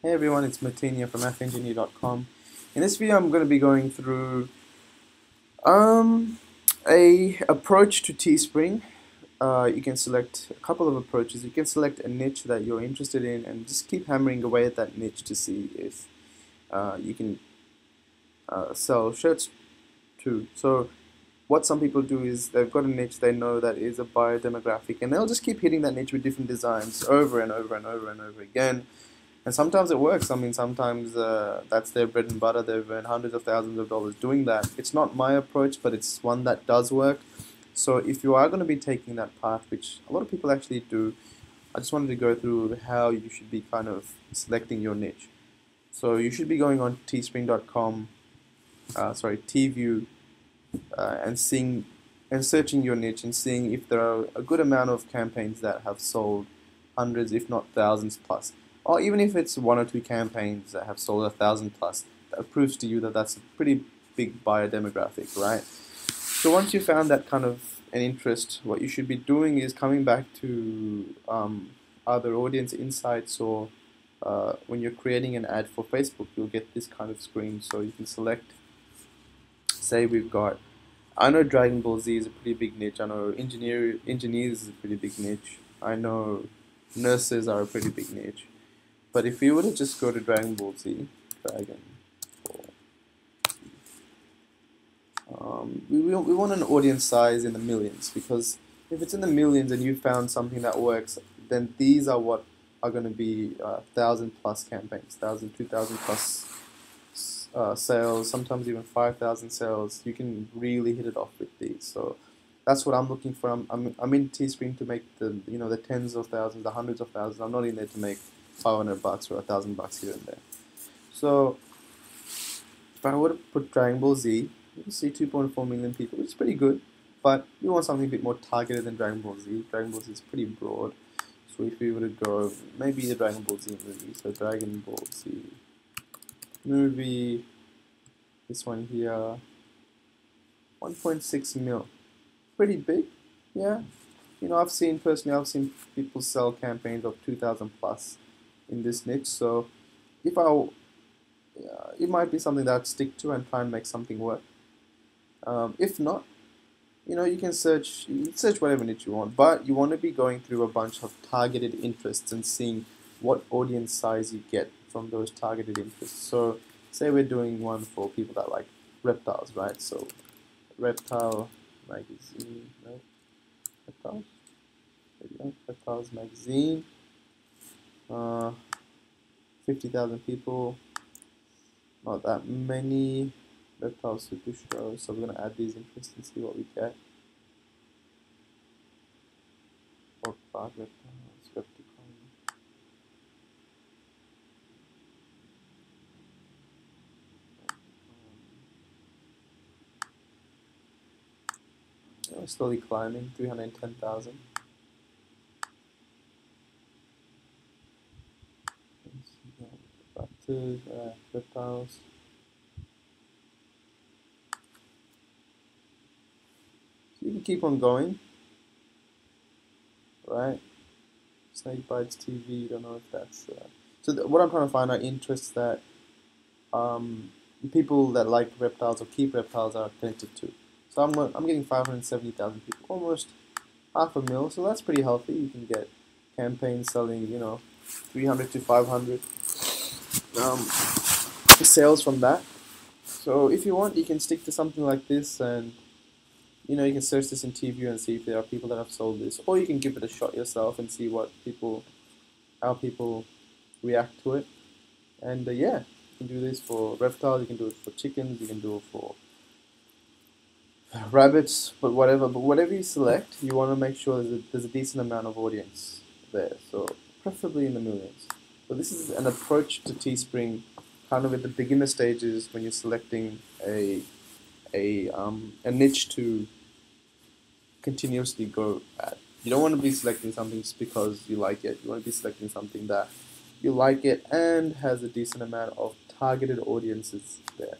Hey everyone, it's Martin here from FEngineer.com. In this video I'm going to be going through a approach to Teespring. You can select a couple of approaches. You can select a niche that you're interested in and just keep hammering away at that niche to see if you can sell shirts too. So what some people do is they've got a niche they know that is a buyer demographic, and they'll just keep hitting that niche with different designs over and over and over and over again. And sometimes it works. I mean, sometimes that's their bread and butter. They've earned hundreds of thousands of dollars doing that. It's not my approach, but it's one that does work. So if you are going to be taking that path, which a lot of people actually do, I just wanted to go through how you should be kind of selecting your niche. So you should be going on teespring.com, TView, and searching your niche and seeing if there are a good amount of campaigns that have sold hundreds, if not thousands plus. Or even if it's one or two campaigns that have sold 1,000 plus, that proves to you that that's a pretty big buyer demographic, right? So once you found that kind of an interest, what you should be doing is coming back to either audience insights or when you're creating an ad for Facebook, you'll get this kind of screen. So you can select, say I know Dragon Ball Z is a pretty big niche. I know engineers is a pretty big niche. I know nurses are a pretty big niche. But if you were to just go to Dragon Ball Z, we want an audience size in the millions, because if it's in the millions and you found something that works, then these are what are going to be 1,000 plus campaigns, 1,000, 2,000 plus sales, sometimes even 5,000 sales. You can really hit it off with these. So that's what I'm looking for. I'm in Teespring to make the tens of thousands, the hundreds of thousands. I'm not in there to make $500 or $1,000 here and there. So if I were to put Dragon Ball Z, you can see 2.4 million people, which is pretty good. But we want something a bit more targeted than Dragon Ball Z. Dragon Ball Z is pretty broad. So if we were to go, maybe the Dragon Ball Z movie. So Dragon Ball Z movie, this one here, 1.6 mil. Pretty big, yeah. I've seen people sell campaigns of 2,000 plus in this niche. So it might be something that I'd stick to and try and make something work. If not, you can search whatever niche you want, but you want to be going through a bunch of targeted interests and seeing what audience size you get from those targeted interests. So say we're doing one for people that like reptiles, right? So reptile magazine, right? Reptiles? There you go. Reptiles magazine. 50,000 people. Not that many. Reptile super show. So we're gonna add these interests and see what we get. Pork park reptiles, repticon. Slowly climbing, 310,000. Reptiles. So you can keep on going, right? Snake bites TV. Don't know if that's. What I'm trying to find are interests that people that like reptiles or keep reptiles are connected to. So I'm getting 570,000 people, almost half a mil. So that's pretty healthy. You can get campaigns selling 300 to 500 sales from that. So if you want, you can stick to something like this, and you can search this in TView and see if there are people that have sold this, or you can give it a shot yourself and see how people react to it. And yeah, you can do this for reptiles, you can do it for chickens, you can do it for rabbits, but whatever you select, you want to make sure there's a decent amount of audience there. So preferably in the millions. So this is an approach to Teespring, kind of at the beginner stages when you're selecting a niche to continuously go at. You don't want to be selecting something just because you like it. You want to be selecting something that you like it and has a decent amount of targeted audiences there.